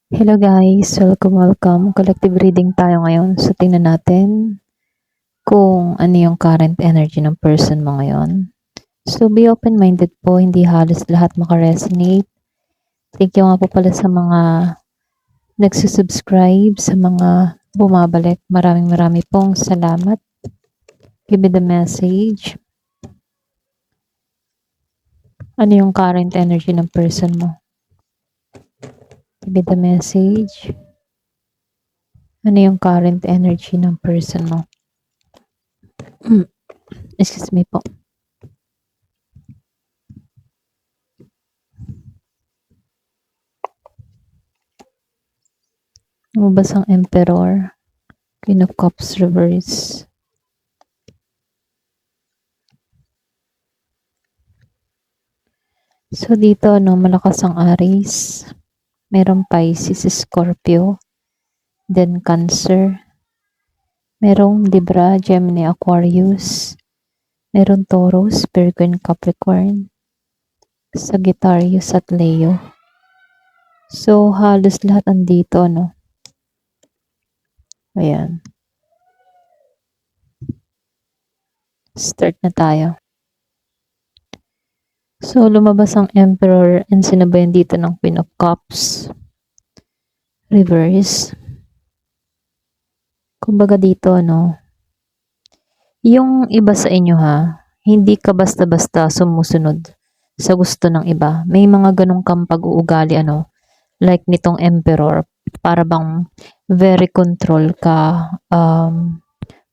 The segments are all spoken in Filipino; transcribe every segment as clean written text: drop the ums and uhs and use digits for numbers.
Hello guys, welcome. Collective reading tayo ngayon. So tingnan natin kung ano yung current energy ng person mo ngayon. So be open-minded po, hindi halos lahat makaresonate. Thank you nga po pala sa mga nagsusubscribe, sa mga bumabalik. Maraming pong salamat. Give me the message. Ano yung current energy ng person mo? Give me the message. Ano yung current energy ng person mo? Excuse me po. Lumabas ang Emperor, Queen of Cups reverse. So dito malakas ang Aries, merong Pisces, Scorpio, then Cancer, merong Libra, Gemini, Aquarius, merong Taurus, Virgo, and Capricorn, Sagittarius at Leo. So halos lahat andito Ayan. Start na tayo. So, lumabas ang Emperor and sinabayan dito ng Queen of Cups. Reverse. Kumbaga dito, yung iba sa inyo hindi ka basta-basta sumusunod sa gusto ng iba. May mga ganong kang pag-uugali, like nitong Emperor, para bang very control ka,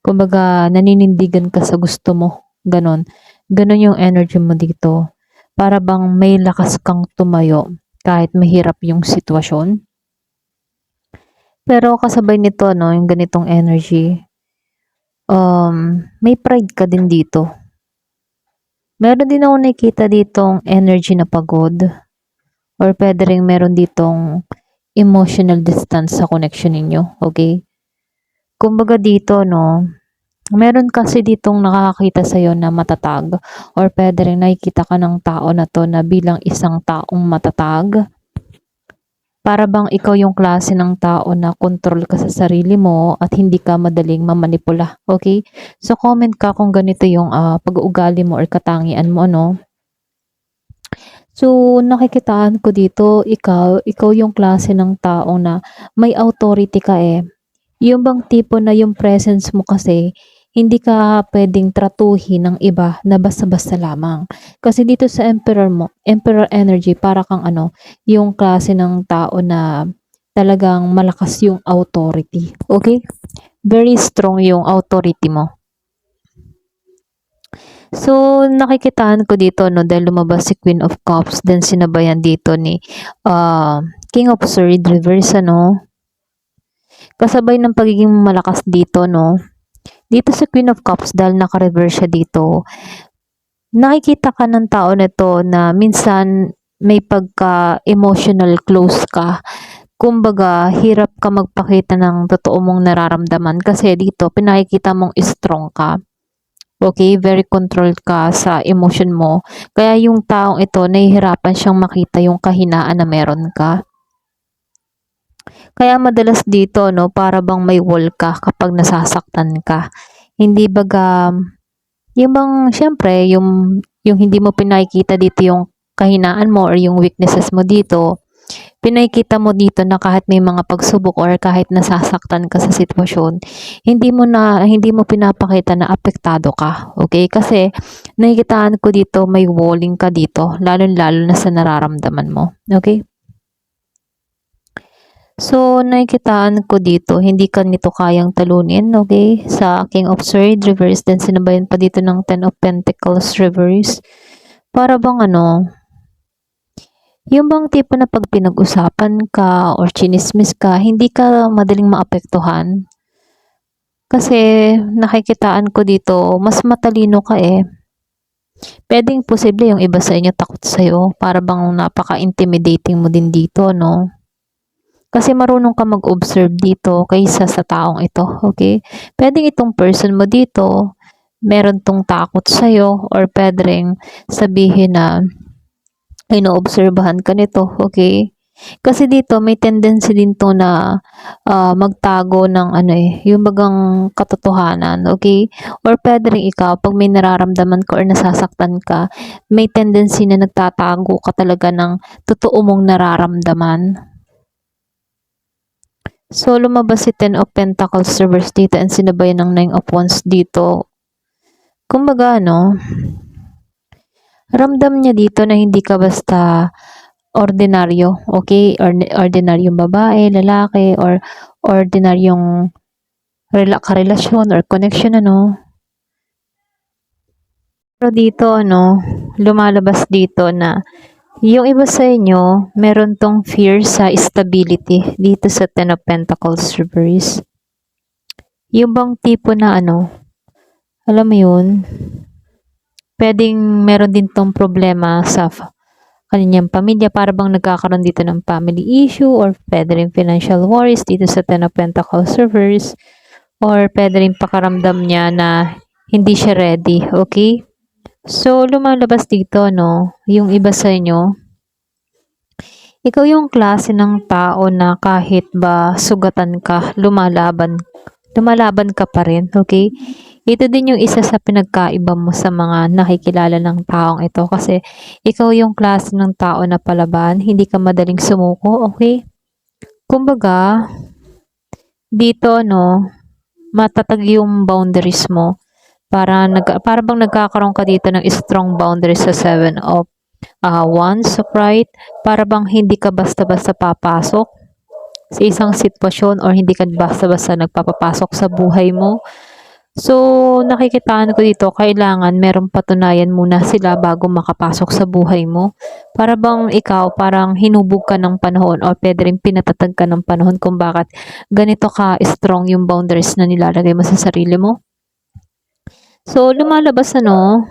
kumbaga naninindigan ka sa gusto mo, ganon yung energy mo dito. Para bang may lakas kang tumayo kahit mahirap yung sitwasyon. Pero kasabay nito, yung ganitong energy, may pride ka din dito. Meron din ako nakikita ditong energy na pagod. Or pwede rin meron ditong emotional distance sa connection ninyo. Okay? Kumbaga dito, meron kasi ditong nakakakita sa'yo na matatag, or pwede rin nakikita ka ng tao na to na bilang isang taong matatag. Para bang ikaw yung klase ng tao na control ka sa sarili mo at hindi ka madaling mamanipula. Okay? So comment ka kung ganito yung pag-uugali mo or katangian mo, So nakikitaan ko dito, ikaw yung klase ng taong na may authority ka Yung bang tipo na yung presence mo kasi, hindi ka pwedeng tratuhin ng iba na basta-basta lamang. Kasi dito sa Emperor mo, Emperor energy, para kang yung klase ng tao na talagang malakas yung authority. Okay? Very strong yung authority mo. So, nakikitaan ko dito, dahil lumabas si Queen of Cups, then sinabayan dito ni King of Swords reverse, kasabay ng pagiging malakas dito, dito sa Queen of Cups, dahil naka-reverse siya dito, nakikita ka ng tao nito na minsan may pagka-emotional close ka. Kumbaga, hirap ka magpakita ng totoo mong nararamdaman kasi dito, pinakikita mong strong ka. Okay? Very controlled ka sa emotion mo. Kaya yung taong ito, nahihirapan siyang makita yung kahinaan na meron ka. Kaya madalas dito, para bang may wall ka kapag nasasaktan ka. Hindi baga, yung bang, syempre, yung hindi mo pinakikita dito yung kahinaan mo or yung weaknesses mo dito, pinakikita mo dito na kahit may mga pagsubok or kahit nasasaktan ka sa sitwasyon, hindi mo pinapakita na apektado ka. Okay? Kasi nakikitaan ko dito, may walling ka dito, lalo-lalo na sa nararamdaman mo. Okay? So, nakikitaan ko dito, hindi ka nito kayang talunin, okay? Sa King of Swords reverse, then sinabayan pa dito ng Ten of Pentacles reverse. Para bang yung bang tipo na pag pinag-usapan ka or chinismis ka, hindi ka madaling maapektuhan. Kasi nakikitaan ko dito, mas matalino ka Pwedeng posible yung iba sa inyo takot sa'yo. Para bang napaka-intimidating mo din dito, Kasi marunong ka mag-observe dito kaysa sa taong ito, okay? Pwedeng itong person mo dito, meron tong takot sa'yo, or pwedeng sabihin na inoobserbahan ka nito, okay? Kasi dito may tendency din 'to na, magtago ng ano, yung bagang katotohanan, okay? Or puwede ring ikaw 'pag may nararamdaman ka or nasasaktan ka, may tendency na nagtatago ka talaga ng totoo mong nararamdaman. So, lumabas si Ten of Pentacles reverse dito and sinabayan ng Nine of Wands dito. Kumbaga ano, ramdam niya dito na hindi ka basta ordinaryo, okay? Or ordinaryong babae, lalaki, or ordinaryong karelasyon or connection ano. Pero dito ano, lumalabas dito na yung iba sa inyo, meron tong fear sa stability dito sa Ten of Pentacles reverse. Yung bang tipo na ano, alam mo yun, pwedeng meron din tong problema sa kanyang pamilya, para bang nagkakaroon dito ng family issue, or pwede rin financial worries dito sa Ten of Pentacles reverse, or pwede rin pakaramdam niya na hindi siya ready, okay? So, lumalabas dito, no, yung iba sa inyo, ikaw yung klase ng tao na kahit ba sugatan ka, lumalaban ka pa rin, okay? Ito din yung isa sa pinagkaiba mo sa mga nakikilala ng taong ito, kasi ikaw yung klase ng tao na palaban, hindi ka madaling sumuko, okay? Kumbaga, dito, no, matatag yung boundaries mo. Para bang nagkakaroon ka dito ng strong boundaries sa Seven of Wands, right? Para bang hindi ka basta-basta papasok sa isang sitwasyon, or hindi ka basta-basta nagpapapasok sa buhay mo. So, nakikitaan ko dito, kailangan merong patunayan muna sila bago makapasok sa buhay mo. Para bang ikaw, parang hinubog ka ng panahon, or pwede rin pinatatag ka ng panahon kung bakit ganito ka strong yung boundaries na nilalagay mo sa sarili mo. So, lumalabas ano,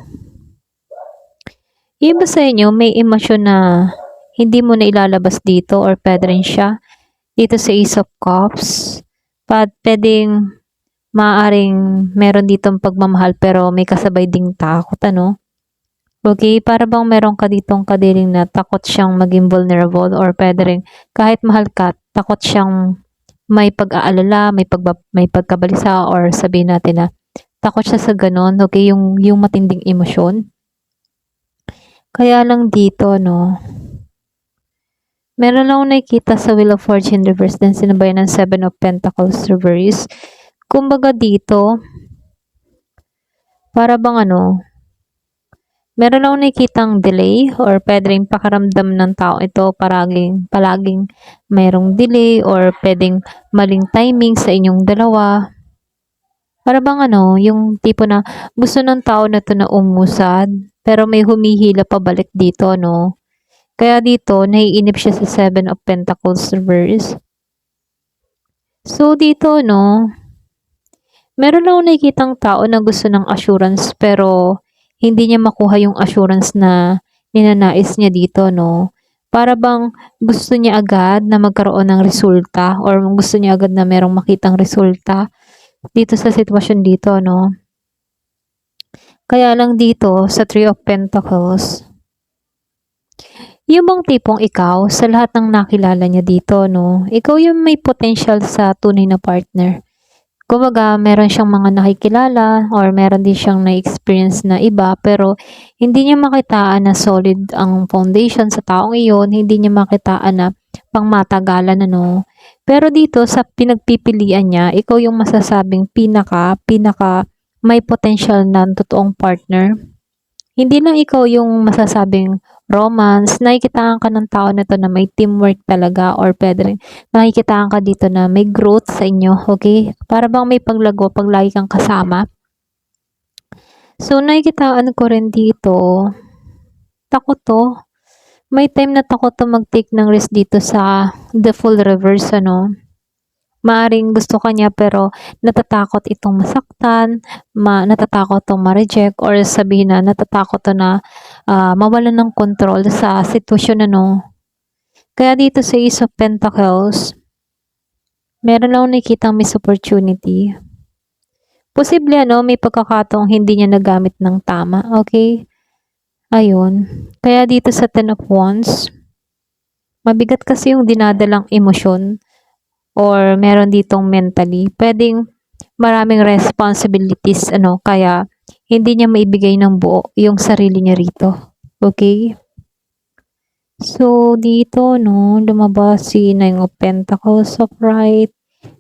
yung iba sa inyo may emosyon na hindi mo na ilalabas dito, or pwede rin siya dito sa Ace of Cups. Pwedeng maaring meron ditong pagmamahal pero may kasabay ding takot, ano? Okay, para bang meron ka ditong kadiring na takot siyang maging vulnerable, or pwede rin kahit mahal ka, takot siyang may pag-aalala, may pagkabalisa, or sabihin natin na takot siya sa ganon, okay, yung matinding emosyon. Kaya lang dito, no, meron lang nakikita sa Wheel of Fortune reverse, then sinabayan ng Seven of Pentacles reverse. Kumbaga dito, para bang ano, meron lang nakikitang delay, or pwede rin pakaramdam ng tao ito, palaging mayroong delay, or pwedeng maling timing sa inyong dalawa. Para bang ano, yung tipo na gusto ng tao na to na umusad, pero may humihila pabalik dito, no? Kaya dito, naiinip siya sa Seven of Pentacles reverse. So, dito, no, meron lang nakikitang tao na gusto ng assurance, pero hindi niya makuha yung assurance na ninanais niya dito, no? Para bang gusto niya agad na magkaroon ng resulta, or gusto niya agad na merong makitang resulta dito sa sitwasyon dito, no? Kaya lang dito, sa Three of Pentacles, yung bang tipong ikaw, sa lahat ng nakilala niya dito, no? Ikaw yung may potential sa tunay na partner. Kumbaga, meron siyang mga nakikilala, or meron din siyang na-experience na iba, pero hindi niya makitaan na solid ang foundation sa taong iyon, hindi niya makitaan na pangmatagalan, ano. Pero dito, sa pinagpipilian niya, ikaw yung masasabing pinaka may potential na totoong partner. Hindi lang ikaw yung masasabing romance, nakikitaan ka ng tao na to na may teamwork talaga, or pwede rin nakikitaan ka dito na may growth sa inyo, okay? Para bang may paglago pag lagi kang kasama. So, nakikitaan ko rin dito, takot to. May time na takot to mag-take ng risk dito sa the full reverse, ano. Maaring gusto ka niya pero natatakot itong masaktan, natatakot itong ma-reject, or sabihin na natatakot to na mawalan ng control sa sitwasyon, ano. Kaya dito sa Ace of Pentacles, meron lang nakikitang miss opportunity. Posible, ano, may pagkakataong hindi niya nagamit ng tama, okay? Ayun. Kaya dito sa Ten of Wands, Mabigat kasi yung dinadalang emosyon or meron ditong mentally. Pwedeng maraming responsibilities, kaya hindi niya maibigay ng buo yung sarili niya rito. Okay? So, dito, no, lumabas si Nine of Pentacles upright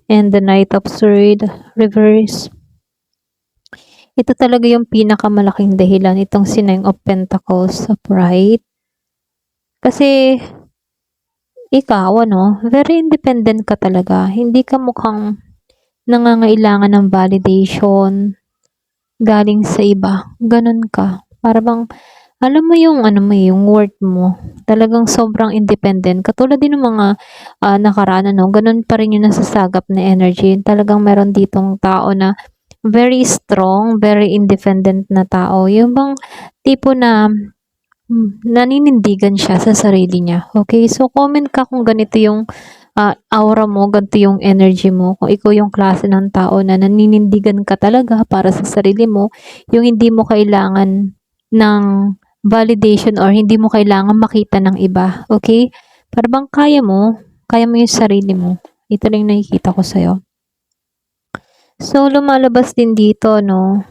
and the Knight of Swords reverse. Ito talaga yung pinakamalaking dahilan, itong si Nine of Pentacles upright. Kasi, ikaw, very independent ka talaga. Hindi ka mukhang nangangailangan ng validation galing sa iba. Ganun ka. Para bang, alam mo yung, yung worth mo. Talagang sobrang independent. Katulad din ng mga nakaraan, ganun pa rin yung nasasagap na energy. Talagang meron ditong tao na very strong, very independent na tao. Yung bang tipo na naninindigan siya sa sarili niya. Okay? So, comment ka kung ganito yung aura mo, ganito yung energy mo. Kung ikaw yung klase ng tao na naninindigan ka talaga para sa sarili mo, yung hindi mo kailangan ng validation or hindi mo kailangan makita ng iba. Okay? Para bang kaya mo yung sarili mo. Ito lang yung nakikita ko sa'yo. So, lumalabas din dito, no?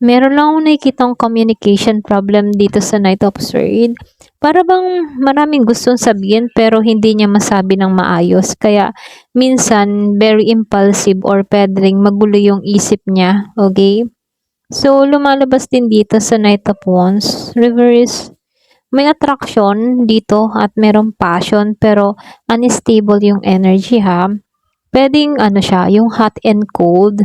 Meron lang akong nakikitang communication problem dito sa Knight of Swords. Para bang maraming gustong sabihin pero hindi niya masabi ng maayos. Kaya minsan very impulsive or pwedeng magulo yung isip niya. Okay? So, lumalabas din dito sa Knight of Wands. Reverse. May attraction dito at merong passion pero unstable yung energy ha. Pwedeng siya, yung hot and cold.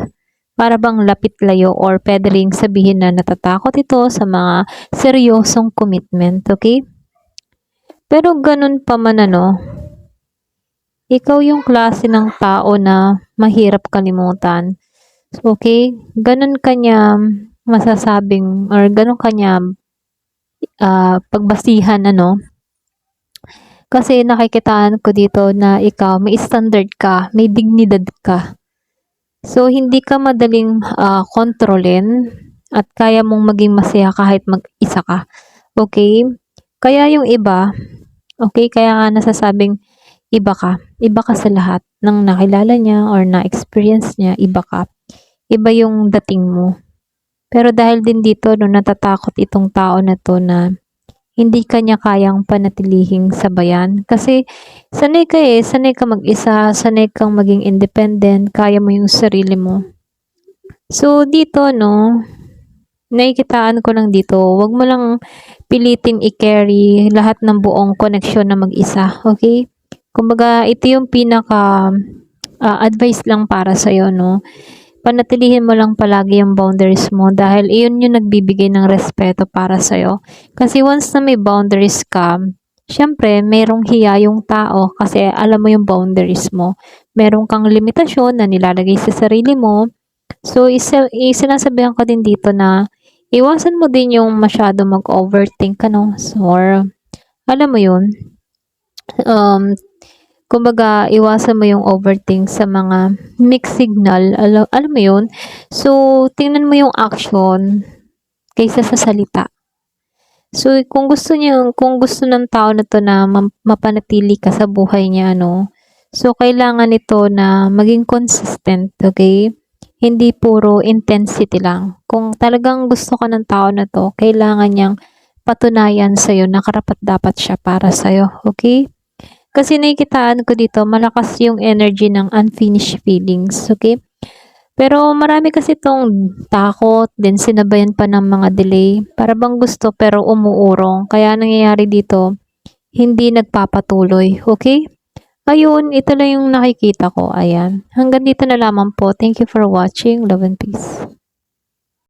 Para bang lapit layo or pwede ring sabihin na natatakot ito sa mga seryosong commitment, okay? Pero ganun pa man ikaw yung klase ng tao na mahirap kalimutan. Okay? Ganun kanya masasabing or ganun kanya pagbasihan kasi nakikitaan ko dito na ikaw may standard ka, may dignidad ka. So, hindi ka madaling kontrolin at kaya mong maging masaya kahit mag-isa ka. Okay? Kaya yung iba, okay, kaya nga nasasabing iba ka. Iba ka sa lahat ng nakilala niya or na-experience niya, iba ka. Iba yung dating mo. Pero dahil din dito, natatakot itong tao na to na hindi kanya kayang panatilihing sabayan. Kasi sanay ka mag-isa, sanay kang maging independent, kaya mo yung sarili mo. So dito nakikitaan ko lang dito, wag mo lang pilitin i-carry lahat ng buong koneksyon na mag-isa, okay? Kumbaga ito yung pinaka advice lang para sa'yo, panatilihin mo lang palagi yung boundaries mo dahil iyon yung nagbibigay ng respeto para sa'yo. Kasi once na may boundaries ka, syempre, merong hiya yung tao kasi alam mo yung boundaries mo. Meron kang limitasyon na nilalagay sa sarili mo. So, sinasabihan ko din dito na iwasan mo din yung masyado mag-overthink, or, alam mo yun, kumbaga, iwasan mo yung overthink sa mga mixed signal. Alam mo yun? So, tingnan mo yung action kaysa sa salita. So, kung gusto ng tao na to na mapanatili ka sa buhay niya, so, kailangan ito na maging consistent, okay? Hindi puro intensity lang. Kung talagang gusto ka ng tao na to, kailangan niyang patunayan sa'yo na karapat-dapat siya para sa'yo, okay? Kasi nakikitaan ko dito, malakas yung energy ng unfinished feelings, okay? Pero marami kasi itong takot, din sinabayan pa ng mga delay. Para bang gusto pero umuurong. Kaya nangyayari dito, hindi nagpapatuloy, okay? Ayun, ito lang yung nakikita ko. Ayan. Hanggang dito na lamang po. Thank you for watching. Love and peace.